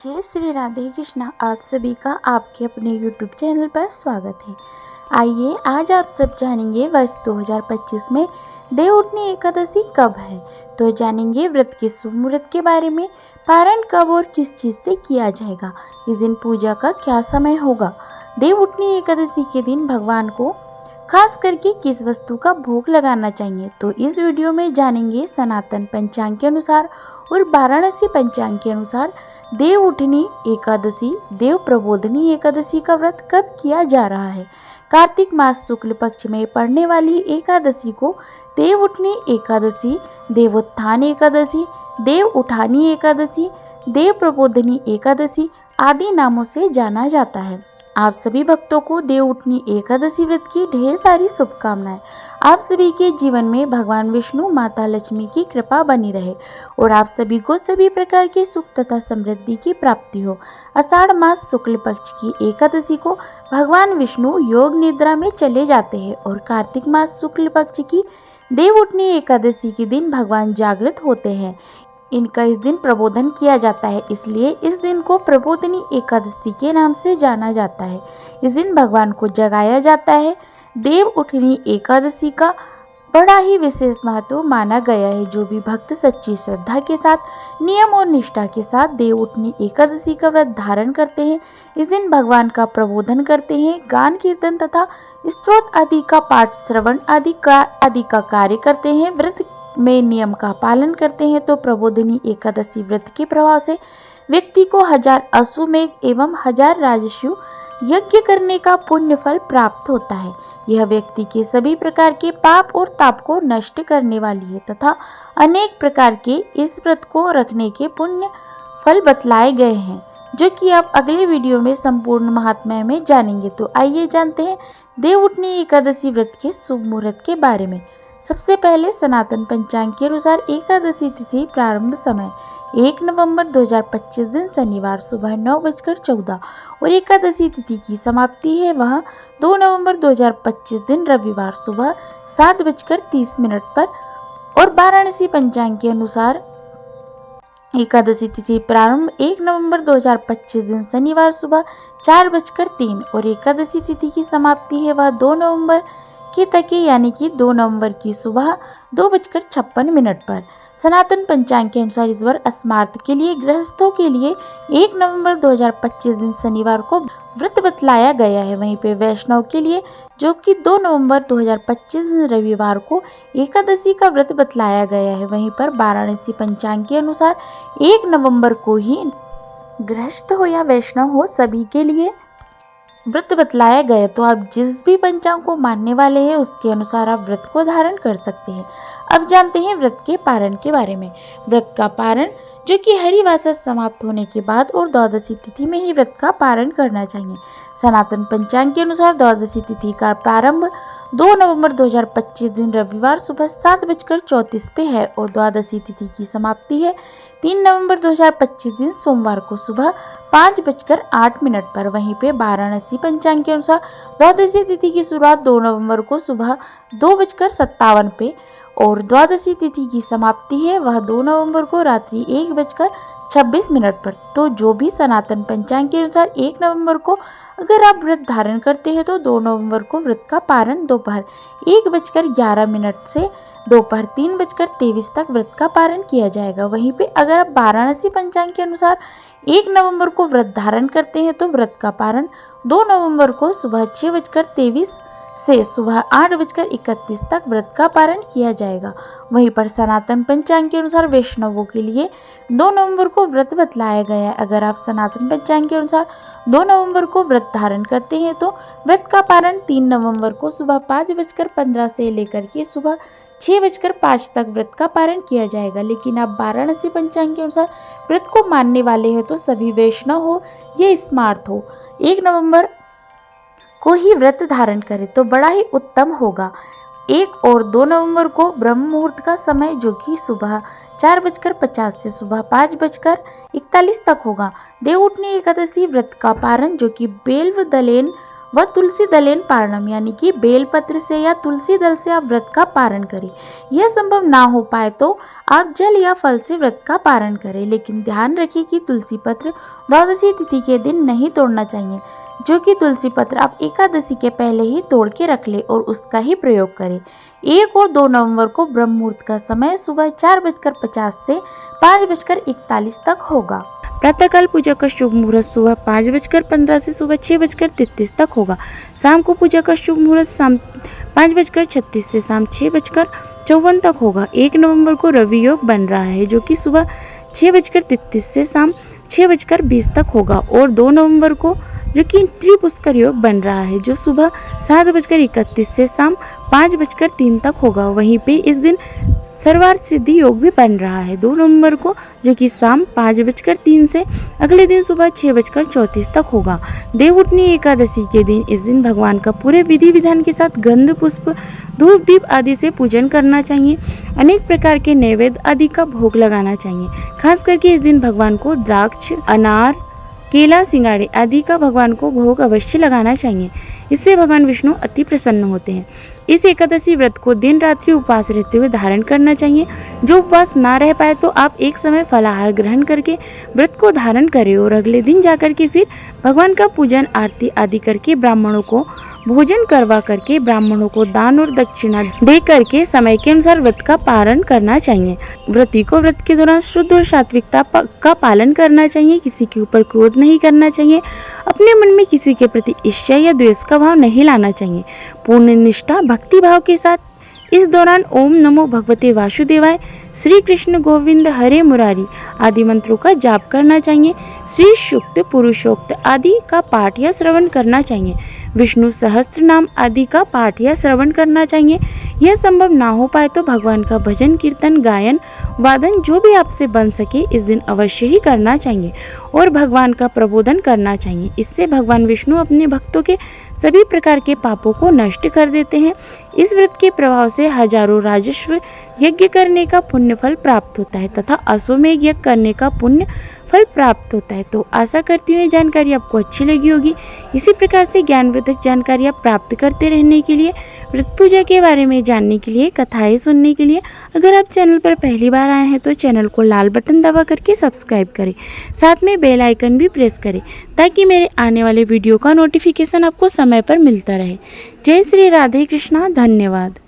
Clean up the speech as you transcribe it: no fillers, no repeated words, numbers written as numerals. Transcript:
जय श्री राधे कृष्णा। आप सभी का आपके अपने YouTube चैनल पर स्वागत है। आइए आज आप सब जानेंगे वर्ष 2025 में देवउठनी एकादशी कब है। तो जानेंगे व्रत के शुभ मुहूर्त के बारे में, पारण कब और किस चीज़ से किया जाएगा, इस दिन पूजा का क्या समय होगा, देवउठनी एकादशी के दिन भगवान को खास करके किस वस्तु का भोग लगाना चाहिए। तो इस वीडियो में जानेंगे सनातन पंचांग के अनुसार और वाराणसी पंचांग के अनुसार देवउठनी एकादशी, देव प्रबोधनी एकादशी का व्रत कब किया जा रहा है। कार्तिक मास शुक्ल पक्ष में पड़ने वाली एकादशी को देवउठनी एकादशी, देवोत्थान एकादशी, देव उठानी एकादशी, देव प्रबोधनी एकादशी आदि नामों से जाना जाता है। आप सभी भक्तों को देवउठनी एकादशी व्रत की ढेर सारी शुभकामनाएं। आप सभी के जीवन में भगवान विष्णु, माता लक्ष्मी की कृपा बनी रहे और आप सभी को सभी प्रकार के सुख तथा समृद्धि की प्राप्ति हो। आषाढ़ मास शुक्ल पक्ष की एकादशी को भगवान विष्णु योग निद्रा में चले जाते हैं और कार्तिक मास शुक्ल पक्ष की देवउठनी एकादशी के दिन भगवान जागृत होते हैं। इनका इस दिन प्रबोधन किया जाता है, इसलिए इस दिन को प्रबोधनी एकादशी के नाम से जाना जाता है। इस दिन भगवान को जगाया जाता है। देवउठनी एकादशी का बड़ा ही विशेष महत्व माना गया है। जो भी भक्त सच्ची श्रद्धा के साथ, नियम और निष्ठा के साथ देवउठनी एकादशी का व्रत धारण करते हैं, इस दिन भगवान का प्रबोधन करते हैं, गान कीर्तन तथा स्तोत्र आदि का पाठ श्रवण आदि का कार्य करते हैं, व्रत में नियम का पालन करते हैं, तो प्रबोधनी एकादशी व्रत के प्रभाव से व्यक्ति को 1000 अश्वमेघ एवं 1000 राजस्व यज्ञ करने का पुण्य फल प्राप्त होता है। यह व्यक्ति के सभी प्रकार के पाप और ताप को नष्ट करने वाली है तथा अनेक प्रकार के इस व्रत को रखने के पुण्य फल बतलाए गए हैं, जो कि आप अगले वीडियो में संपूर्ण महात्म्य में जानेंगे। तो आइए जानते हैं देवउठनी एकादशी व्रत के शुभ मुहूर्त के बारे में। सबसे पहले सनातन पंचांग के अनुसार एकादशी तिथि प्रारंभ समय 1 नवंबर 2025 दिन शनिवार सुबह 9:14 और एकादशी तिथि की समाप्ति है वह 2 नवंबर 2025 दिन रविवार सुबह 7:30 पर। और वाराणसी पंचांग के अनुसार एकादशी तिथि प्रारंभ 1 नवंबर 2025 दिन शनिवार सुबह 4:03 और एकादशी तिथि की समाप्ति है वह 2 नवंबर की तक यानी कि 2 नवंबर की सुबह 2:56 पर। सनातन पंचांग के अनुसार इस बार अस्मार्थ के लिए गृहस्थों के लिए 1 नवंबर 2025 दिन शनिवार को व्रत बतलाया गया है। वहीं पे वैष्णव के लिए जो कि 2 नवंबर 2025 दिन रविवार को एकादशी का व्रत बतलाया गया है। वहीं पर वाराणसी पंचांग के अनुसार 1 नवंबर को ही गृहस्थ हो या वैष्णव हो सभी के लिए व्रत बतलाया गया। तो आप जिस भी पंचांग को मानने वाले हैं उसके अनुसार आप व्रत को धारण कर सकते हैं। अब जानते हैं व्रत के पारण के बारे में। व्रत का पारण जो कि हरिवासा समाप्त होने के बाद और द्वादशी तिथि में ही व्रत का पारण करना चाहिए। सनातन पंचांग के अनुसार द्वादशी तिथि का प्रारंभ 2 नवंबर 2025 दिन रविवार सुबह 7:34 पे है और द्वादशी तिथि की समाप्ति है 3 नवंबर 2025 दिन सोमवार को सुबह 5:08 पर। वहीं पे वाराणसी पंचांग के अनुसार द्वादशी तिथि की शुरुआत 2 नवंबर को सुबह 2:57 पे और द्वादशी तिथि की समाप्ति है वह 2 नवंबर को रात्रि 1:26 पर। तो जो भी सनातन पंचांग के अनुसार 1 नवंबर को अगर आप व्रत धारण करते हैं तो 2 नवंबर को व्रत का पारण दोपहर 1:11 से दोपहर 3:23 तक व्रत का पारण किया जाएगा। वहीं पे अगर आप वाराणसी पंचांग के अनुसार 1 नवंबर को व्रत धारण करते हैं तो व्रत का पारण 2 नवंबर को सुबह 6:23 से सुबह 8:31 तक व्रत का पारण किया जाएगा। वहीं पर सनातन पंचांग के अनुसार वैष्णवों के लिए 2 नवंबर को व्रत बतलाया गया है। अगर आप सनातन पंचांग के अनुसार 2 नवंबर को व्रत धारण करते हैं तो व्रत का पारण 3 नवंबर को सुबह 5:15 से लेकर के सुबह 6:05 तक व्रत का पारण किया जाएगा। लेकिन आप वाराणसी पंचांग के अनुसार व्रत को मानने वाले हो तो सभी वैष्णव हो या स्मार्थ हो 1 नवंबर को ही व्रत धारण करें तो बड़ा ही उत्तम होगा। 1 और 2 नवंबर को ब्रह्म मुहूर्त का समय जो कि सुबह 4:50 से सुबह 5:41 तक होगा। देवउठनी एकादशी व्रत का पारण जो कि बेल्व दलेन वह तुलसी दलेन पारणम यानी कि बेलपत्र से या तुलसी दल से आप व्रत का पारण करें। यह संभव ना हो पाए तो आप जल या फल से व्रत का पारण करें, लेकिन ध्यान रखिए कि तुलसी पत्र द्वादशी तिथि के दिन नहीं तोड़ना चाहिए, जो कि तुलसी पत्र आप एकादशी के पहले ही तोड़ के रख ले और उसका ही प्रयोग करें। 1 और 2 नवंबर को ब्रह्म मुहूर्त का समय सुबह 4:50 से 5:41 तक होगा। प्रातःकाल पूजा का शुभ मुहूर्त सुबह 5:15 से सुबह 6:33 तक होगा। शाम को पूजा का शुभ मुहूर्त शाम 5:36 से शाम 6:54 तक होगा। 1 नवंबर को रवि योग बन रहा है, जो कि सुबह 6:33 से शाम 6:20 तक होगा, और 2 नवंबर को जो कि त्रिपुष्कर योग बन रहा है, जो सुबह 7:31 से शाम 5:03 तक होगा। वहीं पे इस दिन सर्वार्थ सिद्धि योग भी बन रहा है 2 नवंबर को, जो कि शाम 5:03 से अगले दिन सुबह 6:34 तक होगा। देवउठनी एकादशी के दिन इस दिन भगवान का पूरे विधि विधान के साथ गंध पुष्प धूप दीप आदि से पूजन करना चाहिए। अनेक प्रकार के नैवेद्य आदि का भोग लगाना चाहिए। खास करके इस दिन भगवान को द्राक्ष, अनार, केला, सिंगाड़े आदि का भगवान को भोग अवश्य लगाना चाहिए। इससे भगवान विष्णु अति प्रसन्न होते हैं। इस एकादशी व्रत को दिन रात्रि उपवास रहते हुए धारण करना चाहिए। जो उपवास ना रह पाए तो आप एक समय फलाहार ग्रहण करके व्रत को धारण करें और अगले दिन जाकर के फिर भगवान का पूजन आरती आदि करके ब्राह्मणों को भोजन करवा करके ब्राह्मणों को दान और दक्षिणा दे करके समय के अनुसार व्रत का पारण करना चाहिए। व्रती को व्रत के दौरान शुद्ध और सात्विकता का पालन करना चाहिए। किसी के ऊपर क्रोध नहीं करना चाहिए। अपने मन में किसी के प्रति ईर्ष्या या द्वेष का भाव नहीं लाना चाहिए। पूर्ण निष्ठा भक्ति भाव के साथ इस दौरान ओम नमो भगवते वासुदेवाय, श्री कृष्ण गोविंद हरे मुरारी आदि मंत्रों का जाप करना चाहिए। श्री सूक्त, पुरुषोक्त आदि का पाठ या श्रवण करना चाहिए। विष्णु सहस्त्र नाम आदि का पाठ या श्रवण करना चाहिए। यह संभव ना हो पाए तो भगवान का भजन, कीर्तन, गायन, वादन जो भी आपसे बन सके इस दिन अवश्य ही करना चाहिए और भगवान का प्रबोधन करना चाहिए। इससे भगवान विष्णु अपने भक्तों के सभी प्रकार के पापों को नष्ट कर देते हैं। इस व्रत के प्रभाव से हजारों राजस्व यज्ञ करने का पुण्य फल प्राप्त होता है तथा अश्वमेध यज्ञ करने का पुण्य फल प्राप्त होता है। तो आशा करती हूँ ये जानकारी आपको अच्छी लगी होगी। इसी प्रकार से ज्ञानवर्धक जानकारियाँ प्राप्त करते रहने के लिए, व्रत पूजा के बारे में जानने के लिए, कथाएं सुनने के लिए अगर आप चैनल पर पहली बार आए हैं तो चैनल को लाल बटन दबा करके सब्सक्राइब करें। साथ में बेल आइकन भी प्रेस करें ताकि मेरे आने वाले वीडियो का नोटिफिकेशन आपको समय पर मिलता रहे। जय श्री राधे कृष्णा। धन्यवाद।